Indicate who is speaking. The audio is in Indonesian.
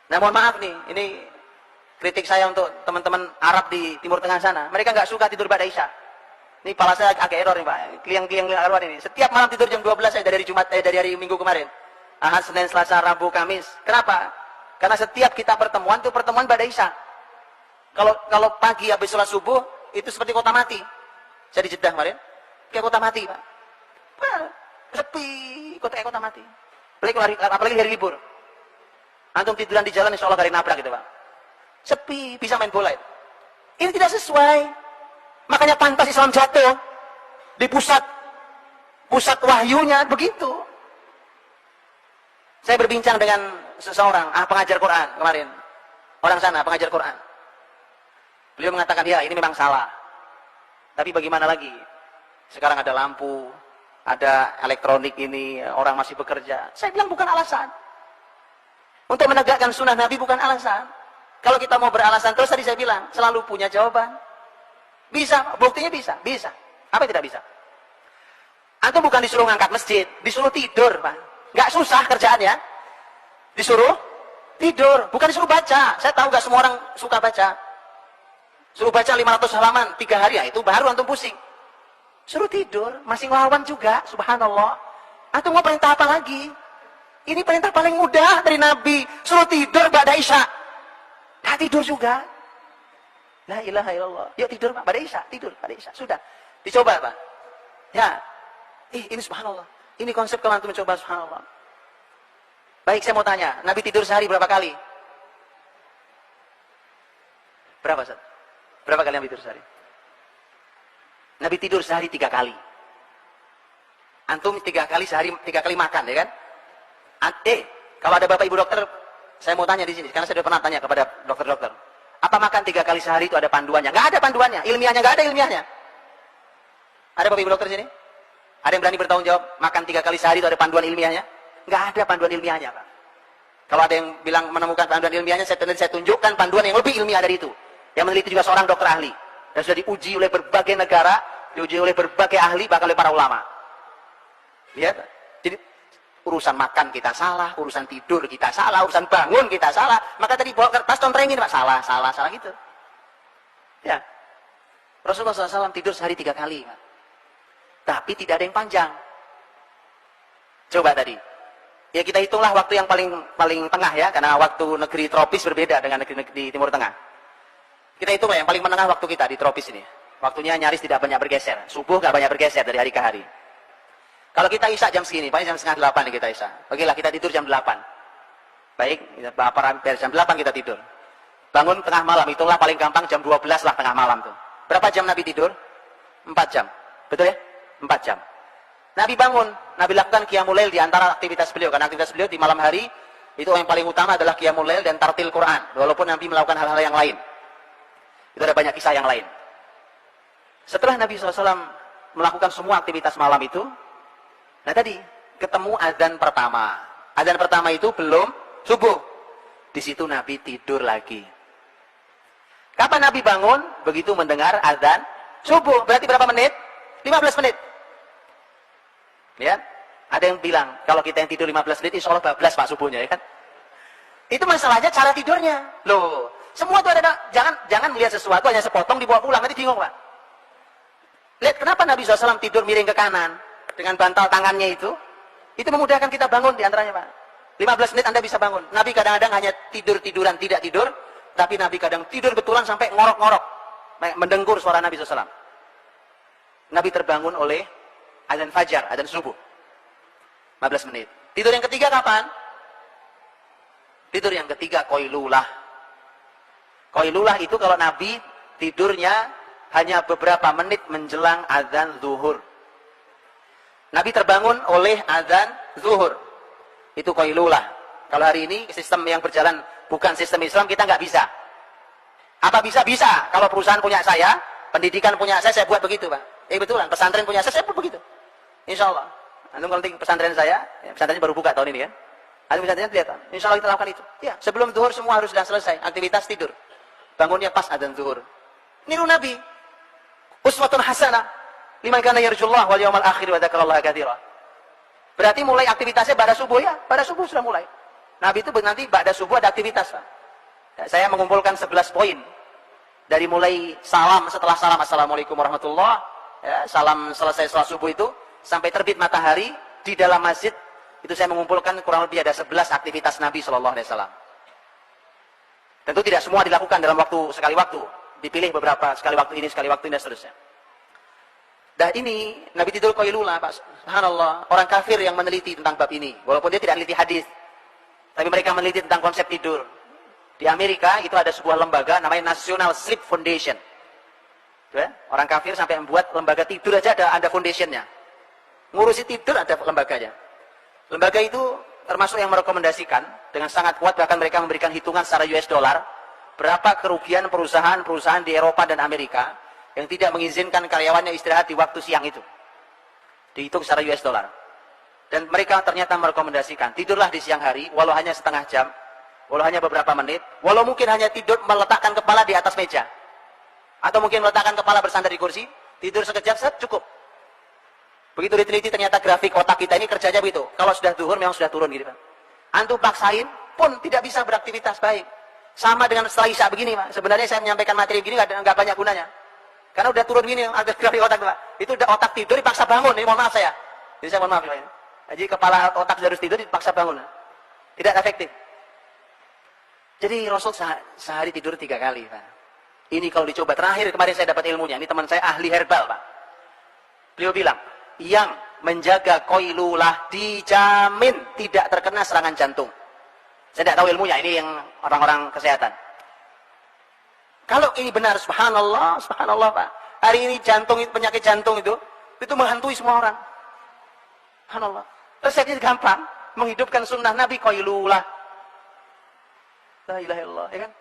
Speaker 1: Nah mohon maaf nih, ini kritik saya untuk teman-teman Arab di Timur Tengah sana. Mereka nggak suka tidur pada Isya. Ini kepala saya agak error nih Pak. Kliang-kliang error ini. Setiap malam tidur jam 12 saya dari dari hari Minggu kemarin. Ahad, Senin, Selasa, Rabu, Kamis. Kenapa? Karena setiap kita pertemuan itu pertemuan pada Isya. Kalau pagi habis sholat subuh itu seperti kota mati. Saya di Jeddah kemarin, kayak kota mati Pak. Sepi, kayak kota mati. Apalagi hari libur. Antum tiduran di jalan, insya Allah gak ada nabrak gitu Pak. Sepi, bisa main bola itu. Ini tidak sesuai. Makanya pantas Islam jatuh di pusat wahyunya begitu. Saya berbincang dengan seseorang, pengajar Quran kemarin. Orang sana, pengajar Quran. Beliau mengatakan, ya ini memang salah. Tapi bagaimana lagi? Sekarang ada lampu, ada elektronik ini, orang masih bekerja. Saya bilang bukan alasan. Untuk menegakkan sunnah Nabi bukan alasan. Kalau kita mau beralasan terus, tadi saya bilang, selalu punya jawaban. Bisa, buktinya bisa. Apa yang tidak bisa? Antum bukan disuruh ngangkat masjid, disuruh tidur, Pak. Nggak susah kerjaannya. Disuruh tidur, bukan disuruh baca. Saya tahu nggak semua orang suka baca. Suruh baca 500 halaman 3 hari, ya itu baru antum pusing. Suruh tidur, masih ngelawan juga, subhanallah. Antum mau perintah apa lagi? Ini perintah paling mudah dari Nabi. Suruh tidur ba'da Isya. Nah tidur juga. La ilaha illallah. Yuk tidur Pak, pada Isya, tidur pada Isya. Sudah. Dicoba Pak. Ya. Ini subhanallah. Ini konsep kalau antum mencoba, subhanallah. Baik, saya mau tanya, Nabi tidur sehari berapa kali? Berapa, Ustaz? Berapa kali Nabi tidur sehari? Nabi tidur sehari 3 kali. Antum 3 kali sehari, 3 kali makan, ya kan? Kalau ada Bapak Ibu dokter, saya mau tanya di sini, karena saya sudah pernah tanya kepada dokter-dokter. Apa makan 3 kali sehari itu ada panduannya? Nggak ada panduannya, ilmiahnya nggak ada ilmiahnya. Ada Bapak Ibu dokter sini? Ada yang berani bertanggung jawab, makan 3 kali sehari itu ada panduan ilmiahnya? Nggak ada panduan ilmiahnya, Pak. Kalau ada yang bilang menemukan panduan ilmiahnya, saya tunjukkan panduan yang lebih ilmiah dari itu. Yang meneliti juga seorang dokter ahli. Dan sudah diuji oleh berbagai negara, diuji oleh berbagai ahli, bahkan oleh para ulama. Lihat, jadi urusan makan kita salah, urusan tidur kita salah, urusan bangun kita salah. Maka tadi bawa kertas contrengin, Pak, salah gitu. Ya, Rasulullah SAW tidur sehari 3 kali, Pak. Tapi tidak ada yang panjang. Coba tadi. Ya kita hitunglah waktu yang paling tengah ya, karena waktu negeri tropis berbeda dengan negeri di Timur Tengah. Kita hitunglah yang paling menengah waktu kita di tropis ini. Waktunya nyaris tidak banyak bergeser. Subuh nggak banyak bergeser dari hari ke hari. Kalau kita Isya jam segini, paling jam setengah 8 nih kita Isya. Okelah kita tidur jam 8. Baik, jam 8 kita tidur. Bangun tengah malam, itulah paling gampang jam 12 lah tengah malam tuh. Berapa jam Nabi tidur? 4 jam. Betul ya? 4 jam. Nabi bangun, Nabi lakukan qiyamul lail di antara aktivitas beliau. Karena aktivitas beliau di malam hari, itu yang paling utama adalah qiyamul lail dan tartil Quran. Walaupun Nabi melakukan hal-hal yang lain. Itu ada banyak kisah yang lain. Setelah Nabi SAW melakukan semua aktivitas malam itu, nah tadi, ketemu azan pertama. Azan pertama itu belum subuh. Di situ Nabi tidur lagi. Kapan Nabi bangun? Begitu mendengar azan subuh. Berarti berapa menit? 15 menit. Ya, ada yang bilang kalau kita yang tidur 15 menit, insya Allah 12 Pak subuhnya, ya kan? Itu masalahnya cara tidurnya. Loh, semua itu ada. Jangan melihat sesuatu hanya sepotong dibawa pulang, nanti bingung Pak. Lihat kenapa Nabi SAW tidur miring ke kanan dengan bantal tangannya itu memudahkan kita bangun di antaranya Pak. 15 menit Anda bisa bangun. Nabi kadang-kadang hanya tiduran tidak tidur, tapi Nabi kadang tidur betulan sampai ngorok-ngorok, mendengkur suara Nabi SAW. Nabi terbangun oleh azan fajar, azan subuh. 15 menit. Tidur yang ketiga kapan? Tidur yang ketiga qailulah. Qailulah itu kalau Nabi tidurnya hanya beberapa menit menjelang azan zuhur. Nabi terbangun oleh azan zuhur. Itu qailulah. Kalau hari ini sistem yang berjalan bukan sistem Islam, kita nggak bisa. Apa bisa? Bisa. Kalau perusahaan punya saya, pendidikan punya saya buat begitu Pak. Betulan, pesantren punya saya buat begitu. Insya Allah. Antum kalau tinggi pesantren saya, pesantrennya baru buka tahun ini kan. Antum pesantrennya lihat, insya Allah kita lakukan itu. Ya, sebelum zuhur semua harus sudah selesai. Aktivitas tidur. Bangunnya pas adzan zuhur. Niru Nabi. Uswatun hasanah. Liman kana yarjullah wal yawmal akhir wa dzakarallaha katsira. Berarti mulai aktivitasnya pada subuh ya. Pada subuh sudah mulai. Nabi itu nanti ba'da subuh ada aktivitas, Pak. Ya, saya mengumpulkan 11 poin. Dari mulai salam, setelah salam assalamualaikum warahmatullah, ya, salam selesai salat subuh itu sampai terbit matahari di dalam masjid, itu saya mengumpulkan kurang lebih ada 11 aktivitas Nabi Shallallahu Alaihi Wasallam. Tentu tidak semua dilakukan dalam waktu sekali waktu, dipilih beberapa, sekali waktu ini dan seterusnya. Dan ini Nabi tidur qailula, Pak. Subhanallah, orang kafir yang meneliti tentang bab ini, walaupun dia tidak meneliti hadis, tapi mereka meneliti tentang konsep tidur. Di Amerika itu ada sebuah lembaga namanya National Sleep Foundation. Ya, orang kafir sampai membuat lembaga tidur aja ada foundationnya. Ngurusi tidur ada lembaganya. Lembaga itu termasuk yang merekomendasikan dengan sangat kuat, bahkan mereka memberikan hitungan secara US dollar berapa kerugian perusahaan-perusahaan di Eropa dan Amerika yang tidak mengizinkan karyawannya istirahat di waktu siang itu. Dihitung secara US dollar. Dan mereka ternyata merekomendasikan tidurlah di siang hari walau hanya setengah jam, walau hanya beberapa menit, walau mungkin hanya tidur meletakkan kepala di atas meja, atau mungkin meletakkan kepala bersandar di kursi, tidur sekejap cukup. Begitu diteliti ternyata grafik otak kita ini kerjanya begitu. Kalau sudah zuhur memang sudah turun gitu, Pak. Antum paksain pun tidak bisa beraktivitas baik. Sama dengan setelah isya begini, Pak. Sebenarnya saya menyampaikan materi begini nggak banyak gunanya. Karena udah turun gini ada grafik otak, Pak. Itu udah otak tidur dipaksa bangun. Ini mohon maaf saya. Jadi saya mohon maaf, Pak. Jadi kepala otak harus tidur dipaksa bangun. Tidak efektif. Jadi Rasul sehari tidur 3 kali, Pak. Ini kalau dicoba, terakhir kemarin saya dapat ilmunya. Ini teman saya ahli herbal, Pak. Beliau bilang, yang menjaga qailulah dijamin tidak terkena serangan jantung. Saya tidak tahu ilmunya, ini yang orang-orang kesehatan. Kalau ini benar, subhanallah, subhanallah, Pak. Hari ini penyakit jantung itu menghantui semua orang. Subhanallah. Resepnya gampang, menghidupkan sunnah Nabi qailulah. La ilaha illallah, ya kan?